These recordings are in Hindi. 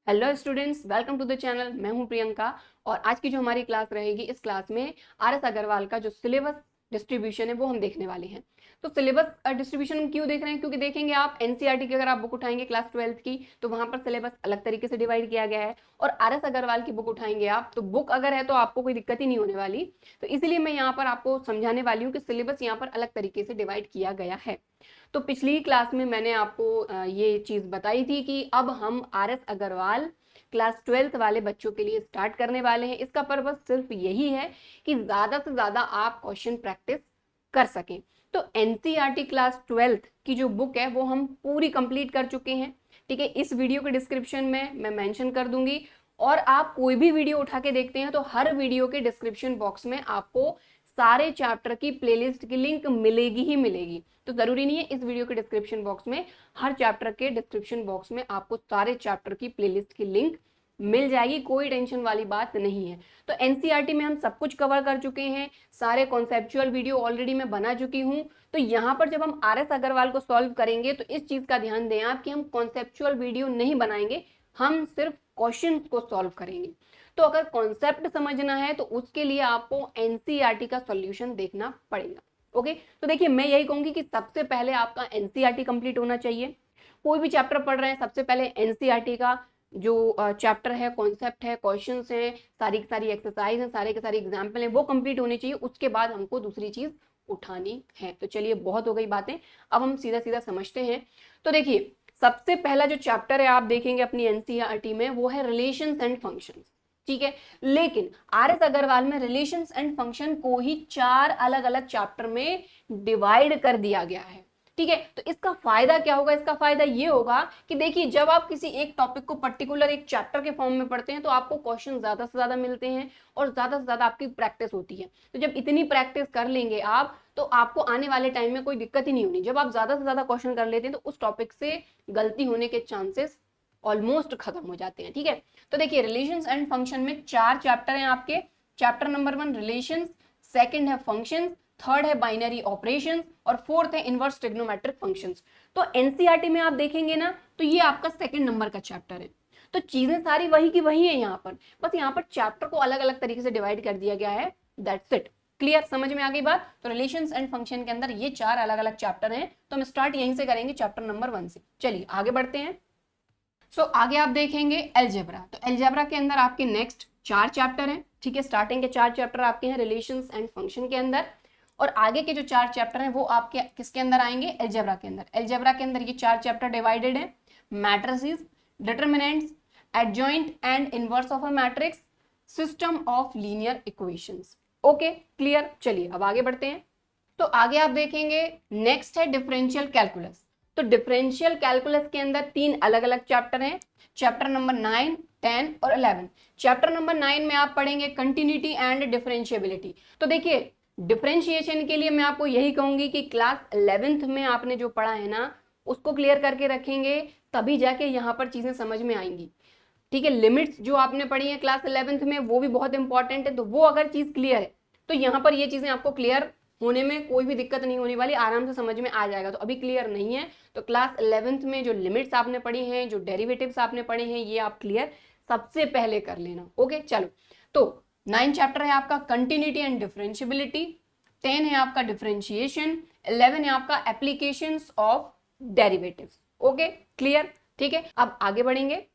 Hello students, welcome to the channel. मैं हूं प्रियंका और आज की जो हमारी क्लास रहेगी, इस क्लास में आर.एस. अग्रवाल का जो सिलेबस डिस्ट्रीब्यूशन है वो हम देखने वाले हैं। तो सिलेबस डिस्ट्रीब्यूशन क्यों देख रहे हैं? क्योंकि देखेंगे आप एनसीईआरटी की अगर आप बुक उठाएंगे क्लास 12th की, तो वहां पर सिलेबस अलग तरीके से डिवाइड किया गया है। और आर.एस. अग्रवाल की बुक उठाएंगे आप, तो बुक अगर है तो आपको कोई दिक्कत ही नहीं होने वाली। तो इसलिए मैं यहाँ पर आपको समझाने वाली हूँ कि सिलेबस यहाँ पर अलग तरीके से डिवाइड किया गया है। तो पिछली क्लास में मैंने आपको ये चीज बताई थी कि अब हम आर.एस. अग्रवाल क्लास 12th वाले बच्चों के लिए स्टार्ट करने वाले हैं। इसका पर्पस सिर्फ यही है कि ज्यादा से ज्यादा आप क्वेश्चन प्रैक्टिस कर सकें। तो एनसीईआरटी क्लास 12th की जो बुक है वो हम पूरी कंप्लीट कर चुके हैं। ठीक है, इस वीडियो के डिस्क्रिप्शन में मैं मेंशन कर दूंगी। और आप कोई भी वीडियो उठा के देखते हैं तो हर वीडियो के डिस्क्रिप्शन बॉक्स में आपको सारे चैप्टर की प्लेलिस्ट की लिंक मिलेगी ही मिलेगी। तो जरूरी नहीं है इस वीडियो के डिस्क्रिप्शन बॉक्स में, हर चैप्टर के डिस्क्रिप्शन बॉक्स में आपको सारे चैप्टर की प्लेलिस्ट की लिंक मिल जाएगी। कोई टेंशन वाली बात नहीं है। तो एनसीईआरटी में हम सब कुछ कवर कर चुके हैं, सारे कॉन्सेप्चुअल वीडियो ऑलरेडी मैं बना चुकी हूँ। तो यहाँ पर जब हम आर.एस. अग्रवाल को सॉल्व करेंगे तो इस चीज का ध्यान दें आप कि हम कॉन्सेप्चुअल वीडियो नहीं बनाएंगे, हम सिर्फ क्वेश्चन को सॉल्व करेंगे। तो अगर कॉन्सेप्ट समझना है तो उसके लिए आपको एनसीईआरटी का सॉल्यूशन देखना पड़ेगा। ओके, तो देखिए मैं यही कहूंगी कि सबसे पहले आपका एनसीईआरटी कंप्लीट होना चाहिए। कोई भी चैप्टर पढ़ रहे हैं, सबसे पहले एनसीईआरटी का जो चैप्टर है, कॉन्सेप्ट है, क्वेश्चंस हैं, सारी की सारी एक्सरसाइज है, सारे के सारे एग्जाम्पल हैं, वो कंप्लीट होनी चाहिए। उसके बाद हमको दूसरी चीज उठानी है। तो चलिए, बहुत हो गई बातें, अब हम सीधा सीधा समझते हैं। तो देखिए, सबसे पहला जो चैप्टर है आप देखेंगे अपनी एनसीईआरटी में, वो है रिलेशंस एंड फंक्शंस। ठीक है, लेकिन आर.एस. अग्रवाल में रिलेशंस एंड फंक्शन को ही 4 अलग अलग चैप्टर में डिवाइड कर दिया गया है। ठीक है, तो इसका फायदा क्या होगा? इसका फायदा ये होगा कि देखिए, जब आप किसी एक टॉपिक को पर्टिकुलर एक चैप्टर के फॉर्म में पढ़ते हैं तो आपको क्वेश्चन ज्यादा से ज्यादा मिलते हैं और ज्यादा से ज्यादा आपकी प्रैक्टिस होती है। तो जब इतनी प्रैक्टिस कर लेंगे आप, तो आपको आने वाले टाइम में कोई दिक्कत ही नहीं होनी। जब आप ज्यादा से ज्यादा क्वेश्चन कर लेते हैं तो उस टॉपिक से गलती होने के चांसेस ऑलमोस्ट खत्म हो जाते हैं। ठीक है, तो देखिए, रिलेशंस एंड फंक्शन में 4 चैप्टर हैं आपके। चैप्टर नंबर 1 रिलेशंस, सेकंड है फंक्शंस, थर्ड है बाइनरी ऑपरेशंस और फोर्थ है इनवर्स ट्रिग्नोमेट्रिक फंक्शंस। तो एनसीईआरटी में आप देखेंगे ना, तो ये आपका सेकंड नंबर का चैप्टर है। तो चीजें सारी वही की वही है यहाँ पर, बस यहाँ पर चैप्टर को अलग अलग तरीके से डिवाइड कर दिया गया है। That's it. क्लियर, समझ में आ गई बात? तो रिलेशंस एंड फंक्शन के अंदर ये 4 अलग अलग चैप्टर हैं। तो हम स्टार्ट यहीं से करेंगे, चैप्टर नंबर 1 से। चलिए आगे बढ़ते हैं। आगे आप देखेंगे एलजेब्रा। तो एलजेब्रा के अंदर आपके नेक्स्ट 4 चैप्टर हैं। ठीक है, स्टार्टिंग के 4 चैप्टर आपके हैं रिलेशंस एंड फंक्शन के अंदर, और आगे के जो 4 चैप्टर हैं वो आपके किसके अंदर आएंगे? एलजेब्रा के अंदर। एलजेब्रा के अंदर ये 4 चैप्टर डिवाइडेड है। Matrices, determinants, adjoint and inverse of a matrix, system of linear equations. Okay, clear. चलिए अब आगे बढ़ते हैं। तो आगे आप देखेंगे नेक्स्ट है डिफरेंशियल कैलकुलस। तो डिफरेंशियल कैलकुलस के अंदर 3 अलग अलग चैप्टर हैं। चैप्टर नंबर 9, 10 और 11। चैप्टर नंबर 9 में आप पढ़ेंगे कंटिन्यूटी एंड डिफरेंशिएबिलिटी। तो देखिए, डिफरेंशिएशन के लिए मैं आपको यही कहूंगी कि क्लास 11th में आपने जो पढ़ा है ना, उसको क्लियर करके रखेंगे, तभी जाके यहाँ पर चीजें समझ में आएंगी। ठीक है, लिमिट्स जो आपने पढ़ी है क्लास 11th में वो भी बहुत इंपॉर्टेंट है। तो वो अगर चीज क्लियर है तो यहाँ पर ये चीजें आपको क्लियर होने में कोई भी दिक्कत नहीं होने वाली, आराम से समझ में आ जाएगा। तो अभी क्लियर नहीं है तो क्लास 11th में जो लिमिट्स आपने पढ़ी हैं, जो डेरिवेटिव्स आपने पढ़े हैं, ये आप क्लियर सबसे पहले कर लेना। ओके, चलो। तो 9 चैप्टर है आपका कंटिन्यूटी एंड डिफरेंशिएबिलिटी, 10 है आपका डिफरेंशिएशन, 11 है आपका applications of derivatives. Okay, clear. ठीक है, अब आगे बढ़ेंगे।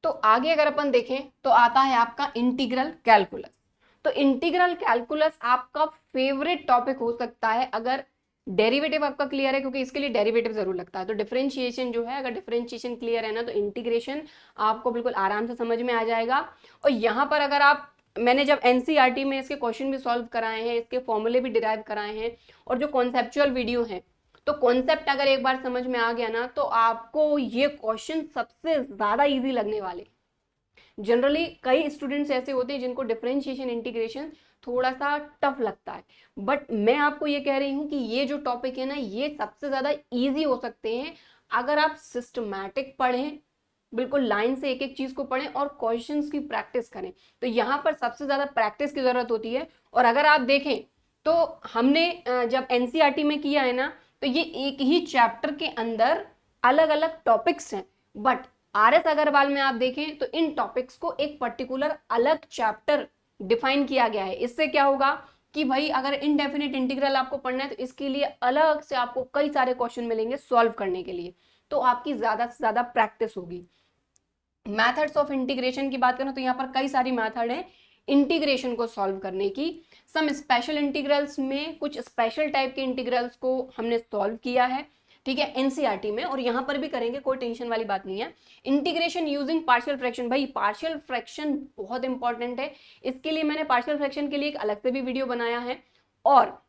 तो आगे अगर अपन देखें तो आता है आपका इंटीग्रल कैलकुलस। तो इंटीग्रल कैलकुलस आपका फेवरेट टॉपिक हो सकता है अगर डेरिवेटिव आपका क्लियर है, क्योंकि इसके लिए डेरिवेटिव जरूर लगता है। तो डिफरेंशिएशन जो है, अगर डिफरेंशिएशन क्लियर है ना, तो इंटीग्रेशन आपको बिल्कुल आराम से समझ में आ जाएगा। और यहाँ पर अगर आप, मैंने जब एनसीईआरटी में इसके क्वेश्चन भी सॉल्व कराए हैं, इसके फॉर्मूले भी डिराइव कराए हैं, और जो कॉन्सेप्चुअल वीडियो है, तो कॉन्सेप्ट अगर एक बार समझ में आ गया ना, तो आपको ये क्वेश्चन सबसे ज्यादा इजी लगने वाले। जनरली कई स्टूडेंट्स ऐसे होते हैं जिनको डिफरेंशिएशन इंटीग्रेशन थोड़ा सा टफ लगता है, बट मैं आपको ये कह रही हूँ कि ये जो टॉपिक है ना, ये सबसे ज्यादा इजी हो सकते हैं अगर आप सिस्टमैटिक पढ़ें, बिल्कुल लाइन से एक एक चीज को पढ़ें और क्वेश्चंस की प्रैक्टिस करें। तो यहाँ पर सबसे ज्यादा प्रैक्टिस की जरूरत होती है। और अगर आप देखें तो हमने जब एनसीईआरटी में किया है ना, तो ये एक ही चैप्टर के अंदर अलग अलग टॉपिक्स हैं, बट RS अग्रवाल में आप देखें तो इन टॉपिक्स को एक पर्टिकुलर अलग चैप्टर डिफाइन किया गया है। इससे क्या होगा कि भाई अगर इनडेफिनिट इंटीग्रल आपको पढ़ना है तो इसके लिए अलग से आपको कई सारे क्वेश्चन मिलेंगे सॉल्व करने के लिए, तो आपकी ज्यादा से ज्यादा प्रैक्टिस होगी। मैथड्स ऑफ इंटीग्रेशन की बात करें तो यहाँ पर कई सारी मैथड है इंटीग्रेशन को सॉल्व करने की। सम स्पेशल इंटीग्रल्स में कुछ स्पेशल टाइप के इंटीग्रल्स को हमने सॉल्व किया है, ठीक है, एनसीईआरटी में, और यहाँ पर भी करेंगे, कोई टेंशन वाली बात नहीं है। इंटीग्रेशन यूजिंग पार्शियल फ्रैक्शन, भाई पार्शियल फ्रैक्शन बहुत इंपॉर्टेंट है, इसके लिए मैंने पार्शियल फ्रैक्शन के लिए एक अलग से भी वीडियो बनाया है, और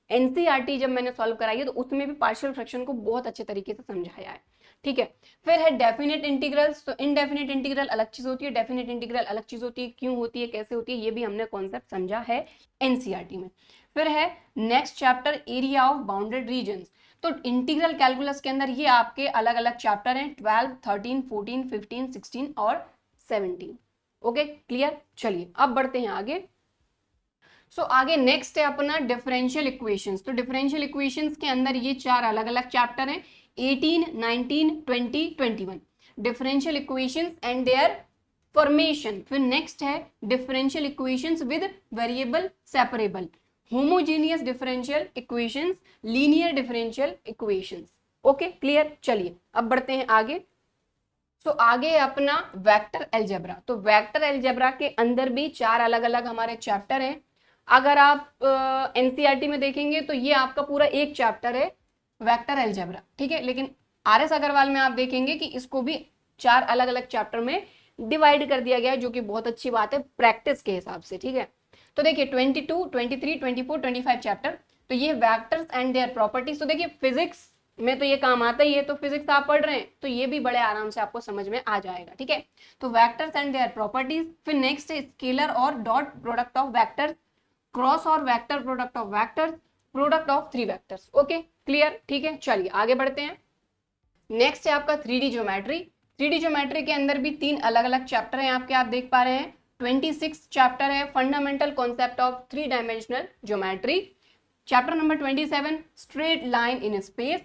एनसीईआरटी जब मैंने सॉल्व कराई है तो उसमें भी पार्शियल फ्रैक्शन को बहुत अच्छे तरीके से समझाया है, ठीक है। फिर है डेफिनेट इंटीग्रल्स, तो इनडेफिनेट इंटीग्रल अलग चीज होती है, डेफिनेट इंटीग्रल अलग चीज होती है, क्यों होती है, कैसे होती है, ये भी हमने कॉन्सेप्ट समझा है एनसीईआरटी में। फिर है next chapter area of bounded regions, तो इंटीग्रल कैलकुलस के अंदर ये आपके अलग अलग चैप्टर हैं 12, 13, 14, 15, 16 और 17। ओके क्लियर, चलिए अब बढ़ते हैं आगे। आगे नेक्स्ट है अपना डिफरेंशियल इक्वेशंस, तो डिफरेंशियल इक्वेशंस के अंदर ये चार अलग अलग चैप्टर हैं 18, 19, 20, 21, differential equations and there formation. फिर नेक्स्ट है differential equations with variable separable, homogeneous differential equations, linear differential equations. Okay clear, चलिए अब बढ़ते हैं आगे। आगे अपना वेक्टर अलजेब्रा, तो वेक्टर अलजेब्रा के अंदर भी चार अलग अलग हमारे चैप्टर हैं। अगर आप एनसीईआरटी में देखेंगे तो ये आपका पूरा एक चैप्टर है वेक्टर अलजेब्रा, ठीक है, लेकिन आरएस अग्रवाल में आप देखेंगे कि इसको भी चार अलग अलग चैप्टर में डिवाइड कर दिया गया है, जो कि बहुत अच्छी बात है प्रैक्टिस के हिसाब से, ठीक है। तो देखिए 22, 23, 24, 25 चैप्टर, तो ये वेक्टर्स एंड देयर प्रॉपर्टीज। तो देखिए फिजिक्स में तो ये काम आता ही है, तो फिजिक्स आप पढ़ रहे हैं तो ये भी बड़े आराम से आपको समझ में आ जाएगा, ठीक है। तो वेक्टर्स एंड देयर प्रॉपर्टीज। फिर नेक्स्ट है स्केलर और dot product of vectors, cross और vector product of vectors, product of three vectors. Okay clear, ठीक है, चलिए आगे बढ़ते हैं। नेक्स्ट है आपका 3D ज्योमेट्री। 3D ज्योमेट्री के अंदर भी तीन अलग अलग चैप्टर हैं आपके, आप देख पा रहे हैं। 26 चैप्टर है fundamental concept of 3 dimensional geometry, chapter number 27 straight line in space,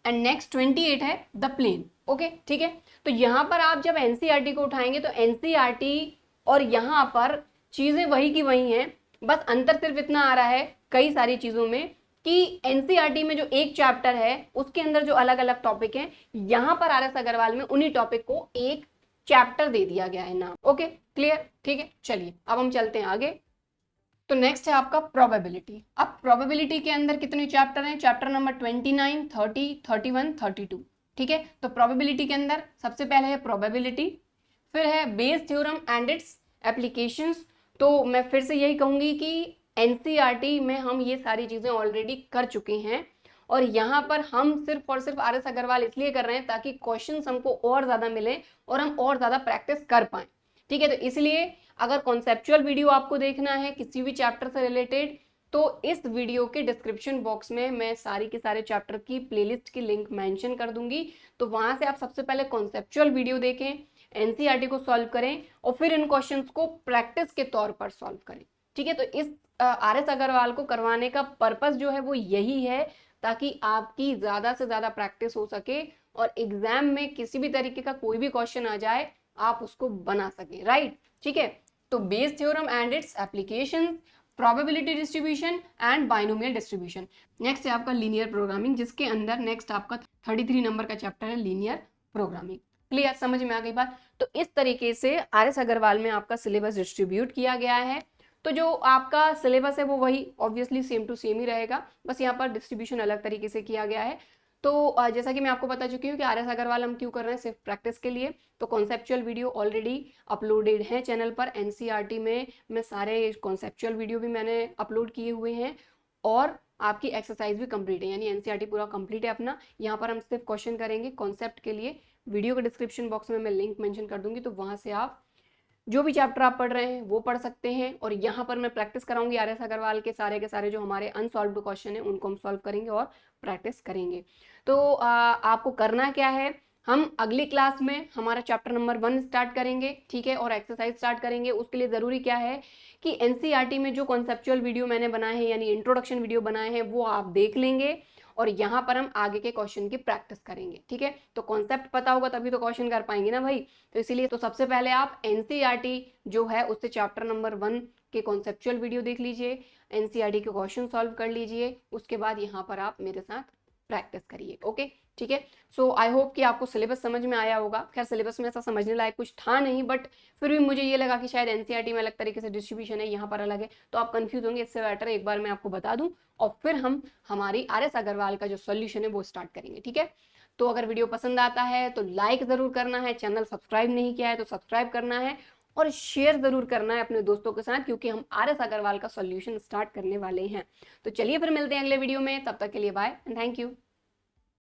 and next 28 है द प्लेन। ओके ठीक है, तो यहाँ पर आप जब एनसीईआरटी को उठाएंगे तो एनसीईआरटी और यहाँ पर चीजें वही की वही हैं, बस अंतर सिर्फ इतना आ रहा है कई सारी चीजों में कि एनसीईआरटी में जो एक चैप्टर है उसके अंदर जो अलग अलग टॉपिक हैं, यहाँ पर आरएस अग्रवाल में उन्हीं टॉपिक को एक चैप्टर दे दिया गया है नाम। ओके क्लियर, ठीक है, चलिए अब हम चलते हैं आगे। तो नेक्स्ट है आपका प्रोबेबिलिटी। अब प्रोबेबिलिटी के अंदर कितने चैप्टर हैं? चैप्टर नंबर 29, 30, 31, 32, ठीक है। तो प्रोबेबिलिटी के अंदर सबसे पहले है प्रोबेबिलिटी, फिर है Bayes theorem and it's applications. तो मैं फिर से यही कहूंगी कि एनसीईआरटी में हम ये सारी चीजें ऑलरेडी कर चुके हैं, और यहाँ पर हम सिर्फ और सिर्फ आरएस अग्रवाल इसलिए कर रहे हैं ताकि क्वेश्चंस हमको और ज्यादा मिले और हम और ज्यादा प्रैक्टिस कर पाएं, ठीक है। तो इसलिए अगर कॉन्सेप्चुअल वीडियो आपको देखना है किसी भी चैप्टर से रिलेटेड, तो इस वीडियो के डिस्क्रिप्शन बॉक्स में मैं सारी के सारे चैप्टर की प्लेलिस्ट की लिंक मेंशन कर दूंगी, तो वहां से आप सबसे पहले कॉन्सेप्चुअल वीडियो देखें, एनसीईआरटी को सॉल्व करें और फिर इन क्वेश्चंस को प्रैक्टिस के तौर पर सॉल्व करें, ठीक है। तो इस आरएस अग्रवाल को करवाने का पर्पस जो है वो यही है ताकि आपकी ज्यादा से ज्यादा प्रैक्टिस हो सके और एग्जाम में किसी भी तरीके का कोई भी क्वेश्चन आ जाए आप उसको बना सके, राइट, ठीक है। तो Bayes theorem and it's applications, probability distribution and binomial distribution. Next है आपका लीनियर प्रोग्रामिंग, जिसके अंदर नेक्स्ट आपका 33 नंबर का चैप्टर है लीनियर प्रोग्रामिंग। क्लियर, समझ में आ गई बात? तो इस तरीके से आरएस अग्रवाल में आपका सिलेबस डिस्ट्रीब्यूट किया गया है। तो जो आपका सिलेबस है वो वही ऑब्वियसली सेम टू सेम ही रहेगा, बस यहाँ पर डिस्ट्रीब्यूशन अलग तरीके से किया गया है। तो जैसा कि मैं आपको बता चुकी हूँ कि आरएस अग्रवाल हम क्यों कर रहे हैं, सिर्फ प्रैक्टिस के लिए। तो कॉन्सेप्चुअल वीडियो ऑलरेडी अपलोडेड है चैनल पर, एनसीईआरटी में मैं सारे कॉन्सेप्चुअल वीडियो भी मैंने अपलोड किए हुए हैं, और आपकी एक्सरसाइज भी कंप्लीट है, यानी एनसीईआरटी पूरा कंप्लीट है अपना। यहाँ पर हम सिर्फ क्वेश्चन करेंगे कॉन्सेप्ट के लिए। वीडियो के डिस्क्रिप्शन बॉक्स में मैं लिंक मेंशन कर दूंगी, तो वहाँ से आप जो भी चैप्टर आप पढ़ रहे हैं वो पढ़ सकते हैं, और यहाँ पर मैं प्रैक्टिस कराऊंगी आरएस अग्रवाल के सारे जो हमारे अनसॉल्व्ड क्वेश्चन हैं उनको हम सॉल्व करेंगे और प्रैक्टिस करेंगे। तो आपको करना क्या है, हम अगली क्लास में हमारा चैप्टर नंबर 1 स्टार्ट करेंगे, ठीक है, और एक्सरसाइज स्टार्ट करेंगे। उसके लिए ज़रूरी क्या है कि एनसीईआरटी में जो कॉन्सेप्चुअल वीडियो मैंने बनाए हैं यानी इंट्रोडक्शन वीडियो बनाए हैं वो आप देख लेंगे, और यहाँ पर हम आगे के क्वेश्चन की प्रैक्टिस करेंगे। ठीक है, तो कॉन्सेप्ट पता होगा तभी तो क्वेश्चन कर पाएंगे ना भाई। तो इसीलिए तो सबसे पहले आप एनसीईआरटी जो है उससे चैप्टर नंबर 1 के कॉन्सेप्चुअल वीडियो देख लीजिए, एनसीईआरटी के क्वेश्चन सॉल्व कर लीजिए, उसके बाद यहाँ पर आप मेरे साथ प्रैक्टिस करिए। ओके, ठीक है। सो आई होप कि आपको सिलेबस समझ में आया होगा। खैर सिलेबस में ऐसा समझने लायक कुछ था नहीं, बट फिर भी मुझे ये लगा कि शायद एनसीईआरटी में अलग तरीके से डिस्ट्रीब्यूशन है, यहाँ पर अलग है, तो आप कंफ्यूज होंगे। इससे बेटर एक बार मैं आपको बता दूं और फिर हम हमारी आरएस अग्रवाल का जो सोल्यूशन है वो स्टार्ट करेंगे। ठीक है, तो अगर वीडियो पसंद आता है तो लाइक जरूर करना है, चैनल सब्सक्राइब नहीं किया है तो सब्सक्राइब करना है और शेयर जरूर करना है अपने दोस्तों के साथ, क्योंकि हम आरएस अग्रवाल का सॉल्यूशन स्टार्ट करने वाले हैं। तो चलिए फिर मिलते हैं अगले वीडियो में, तब तक के लिए बाय एंड थैंक यू।